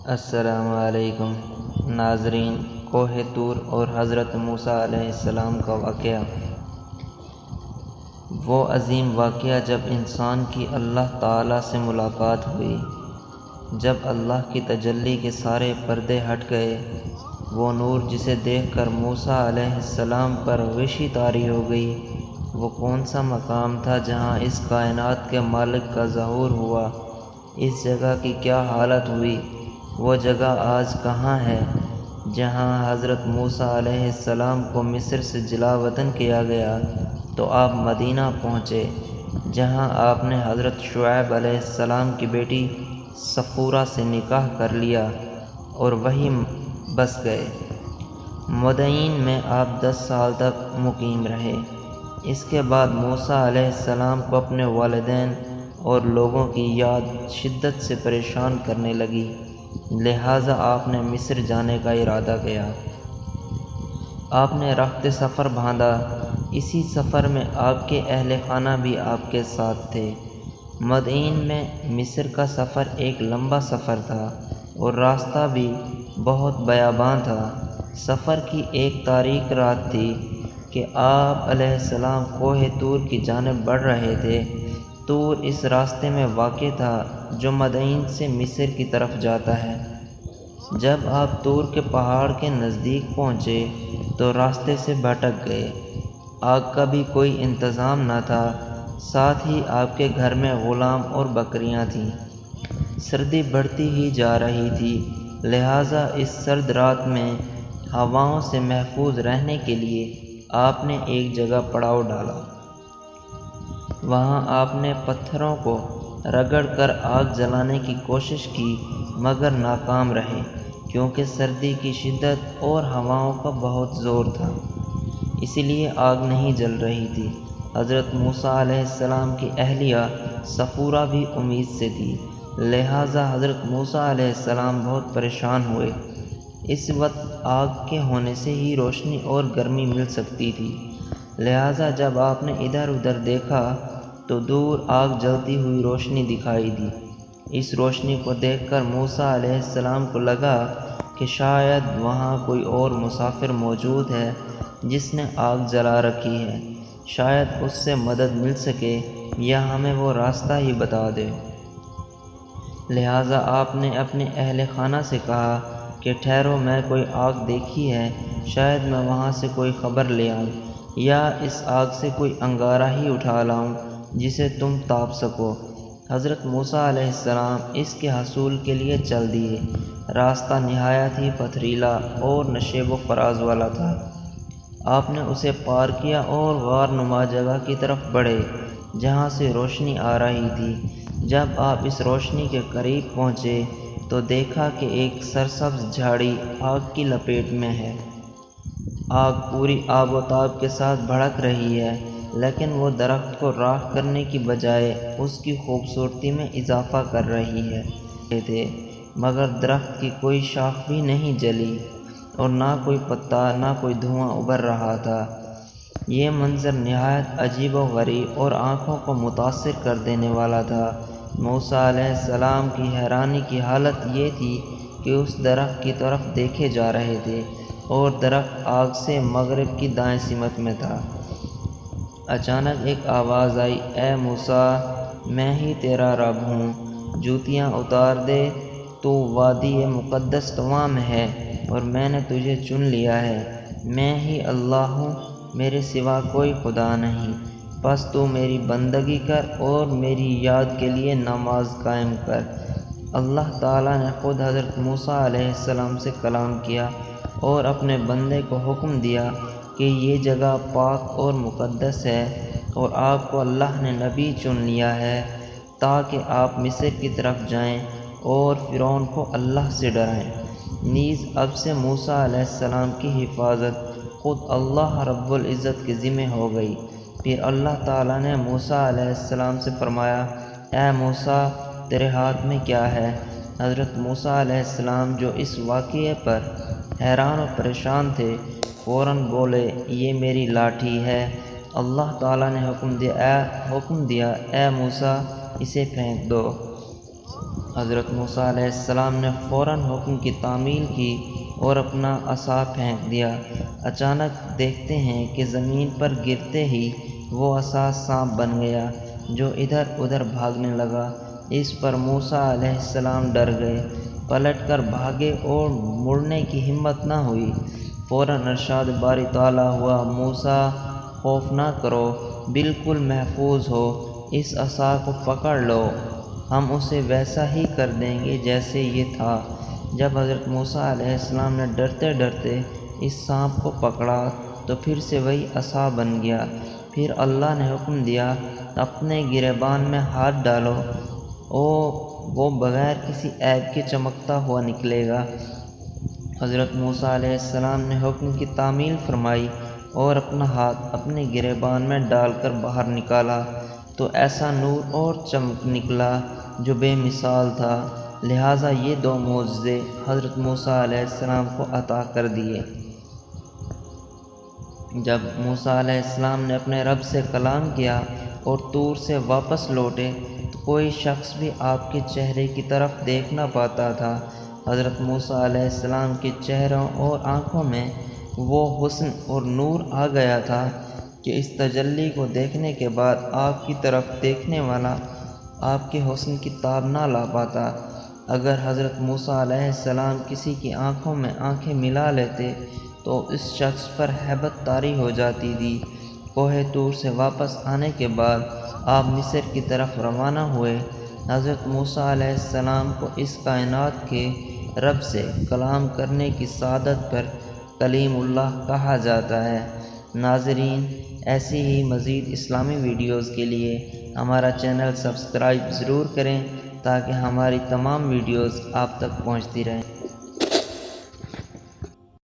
السلام علیکم ناظرین۔ کوہ طور اور حضرت موسیٰ علیہ السلام کا واقعہ۔ وہ عظیم واقعہ جب انسان کی اللہ تعالیٰ سے ملاقات ہوئی، جب اللہ کی تجلی کے سارے پردے ہٹ گئے۔ وہ نور جسے دیکھ کر موسیٰ علیہ السلام پر غشی طاری ہو گئی۔ وہ کون سا مقام تھا جہاں اس کائنات کے مالک کا ظہور ہوا؟ اس جگہ کی کیا حالت ہوئی؟ وہ جگہ آج کہاں ہے جہاں حضرت موسیٰ علیہ السلام کو مصر سے جلا وطن کیا گیا؟ تو آپ مدینہ پہنچے، جہاں آپ نے حضرت شعیب علیہ السلام کی بیٹی صفورہ سے نکاح کر لیا اور وہیں بس گئے۔ مدائن میں آپ 10 سال تک مقیم رہے۔ اس کے بعد موسیٰ علیہ السلام کو اپنے والدین اور لوگوں کی یاد شدت سے پریشان کرنے لگی، لہٰذا آپ نے مصر جانے کا ارادہ کیا۔ آپ نے رخت سفر باندھا۔ اسی سفر میں آپ کے اہل خانہ بھی آپ کے ساتھ تھے۔ مدائن میں مصر کا سفر ایک لمبا سفر تھا اور راستہ بھی بہت بیاباں تھا۔ سفر کی ایک تاریک رات تھی کہ آپ علیہ السلام کوہ طور کی جانب بڑھ رہے تھے۔ طور اس راستے میں واقع تھا جو مدائن سے مصر کی طرف جاتا ہے۔ جب آپ طور کے پہاڑ کے نزدیک پہنچے تو راستے سے بھٹک گئے۔ آگ کا بھی کوئی انتظام نہ تھا، ساتھ ہی آپ کے گھر میں غلام اور بکریاں تھیں۔ سردی بڑھتی ہی جا رہی تھی، لہٰذا اس سرد رات میں ہواؤں سے محفوظ رہنے کے لیے آپ نے ایک جگہ پڑاؤ ڈالا۔ وہاں آپ نے پتھروں کو رگڑ کر آگ جلانے کی کوشش کی، مگر ناکام رہے، کیونکہ سردی کی شدت اور ہواؤں کا بہت زور تھا، اس لیے آگ نہیں جل رہی تھی۔ حضرت موسیٰ علیہ السلام کی اہلیہ صفورہ بھی امید سے تھی، لہٰذا حضرت موسیٰ علیہ السلام بہت پریشان ہوئے۔ اس وقت آگ کے ہونے سے ہی روشنی اور گرمی مل سکتی تھی، لہٰذا جب آپ نے ادھر ادھر دیکھا تو دور آگ جلتی ہوئی روشنی دکھائی دی۔ اس روشنی کو دیکھ کر موسیٰ علیہ السلام کو لگا کہ شاید وہاں کوئی اور مسافر موجود ہے جس نے آگ جلا رکھی ہے، شاید اس سے مدد مل سکے یا ہمیں وہ راستہ ہی بتا دے۔ لہٰذا آپ نے اپنے اہل خانہ سے کہا کہ ٹھہرو، میں کوئی آگ دیکھی ہے، شاید میں وہاں سے کوئی خبر لے آؤں یا اس آگ سے کوئی انگارہ ہی اٹھا لاؤں جسے تم تاپ سکو۔ حضرت موسیٰ علیہ السلام اس کے حصول کے لیے چل دیے۔ راستہ نہایت ہی پتھریلا اور نشیب و فراز والا تھا۔ آپ نے اسے پار کیا اور غار نما جگہ کی طرف بڑھے جہاں سے روشنی آ رہی تھی۔ جب آپ اس روشنی کے قریب پہنچے تو دیکھا کہ ایک سرسبز جھاڑی آگ کی لپیٹ میں ہے۔ آگ پوری آب و تاب کے ساتھ بھڑک رہی ہے، لیکن وہ درخت کو راکھ کرنے کی بجائے اس کی خوبصورتی میں اضافہ کر رہی ہے، مگر درخت کی کوئی شاخ بھی نہیں جلی اور نہ کوئی پتا، نہ کوئی دھواں ابھر رہا تھا۔ یہ منظر نہایت عجیب و غریب اور آنکھوں کو متاثر کر دینے والا تھا۔ موسیٰ علیہ السلام کی حیرانی کی حالت یہ تھی کہ اس درخت کی طرف دیکھے جا رہے تھے اور درخت آگ سے مغرب کی دائیں سمت میں تھا۔ اچانک ایک آواز آئی، اے موسیٰ، میں ہی تیرا رب ہوں، جوتیاں اتار دے، تو وادی مقدس طویٰ میں ہے اور میں نے تجھے چن لیا ہے۔ میں ہی اللہ ہوں، میرے سوا کوئی خدا نہیں، بس تو میری بندگی کر اور میری یاد کے لیے نماز قائم کر۔ اللہ تعالیٰ نے خود حضرت موسیٰ علیہ السلام سے کلام کیا اور اپنے بندے کو حکم دیا کہ یہ جگہ پاک اور مقدس ہے اور آپ کو اللہ نے نبی چن لیا ہے تاکہ آپ مصر کی طرف جائیں اور فرعون کو اللہ سے ڈرائیں۔ نیز اب سے موسیٰ علیہ السلام کی حفاظت خود اللہ رب العزت کے ذمہ ہو گئی۔ پھر اللہ تعالیٰ نے موسیٰ علیہ السلام سے فرمایا، اے موسیٰ، تیرے ہاتھ میں کیا ہے؟ حضرت موسیٰ علیہ السلام جو اس واقعے پر حیران و پریشان تھے، فوراً بولے، یہ میری لاٹھی ہے۔ اللہ تعالیٰ نے حکم دیا، اے موسیٰ، اسے پھینک دو۔ حضرت موسیٰ علیہ السلام نے فوراً حکم کی تعمیل کی اور اپنا عصا پھینک دیا۔ اچانک دیکھتے ہیں کہ زمین پر گرتے ہی وہ عصا سانپ بن گیا جو ادھر ادھر بھاگنے لگا۔ اس پر موسیٰ علیہ السلام ڈر گئے، پلٹ کر بھاگے اور مڑنے کی ہمت نہ ہوئی۔ فوراً ارشاد باری تعالیٰ ہوا، موسیٰ خوف نہ کرو، بالکل محفوظ ہو، اس عصا کو پکڑ لو، ہم اسے ویسا ہی کر دیں گے جیسے یہ تھا۔ جب حضرت موسیٰ علیہ السلام نے ڈرتے ڈرتے اس سانپ کو پکڑا تو پھر سے وہی عصا بن گیا۔ پھر اللہ نے حکم دیا، اپنے گریبان میں ہاتھ ڈالو، وہ بغیر کسی عیب کے چمکتا ہوا نکلے گا۔ حضرت موسیٰ علیہ السلام نے حکم کی تعمیل فرمائی اور اپنا ہاتھ اپنے گریبان میں ڈال کر باہر نکالا تو ایسا نور اور چمک نکلا جو بے مثال تھا۔ لہٰذا یہ دو معجزے حضرت موسیٰ علیہ السلام کو عطا کر دیے۔ جب موسیٰ علیہ السلام نے اپنے رب سے کلام کیا اور طور سے واپس لوٹے تو کوئی شخص بھی آپ کے چہرے کی طرف دیکھ نہ پاتا تھا۔ حضرت موسیٰ علیہ السلام کے چہروں اور آنکھوں میں وہ حسن اور نور آ گیا تھا کہ اس تجلی کو دیکھنے کے بعد آپ کی طرف دیکھنے والا آپ کے حسن کی تاب نہ لا پاتا۔ اگر حضرت موسیٰ علیہ السلام کسی کی آنکھوں میں آنکھیں ملا لیتے تو اس شخص پر ہیبت طاری ہو جاتی تھی۔ کوہ طور سے واپس آنے کے بعد آپ مصر کی طرف روانہ ہوئے۔ حضرت موسیٰ علیہ السلام کو اس کائنات کے رب سے کلام کرنے کی سعادت پر کلیم اللہ کہا جاتا ہے۔ ناظرین، ایسی ہی مزید اسلامی ویڈیوز کے لیے ہمارا چینل سبسکرائب ضرور کریں تاکہ ہماری تمام ویڈیوز آپ تک پہنچتی رہیں۔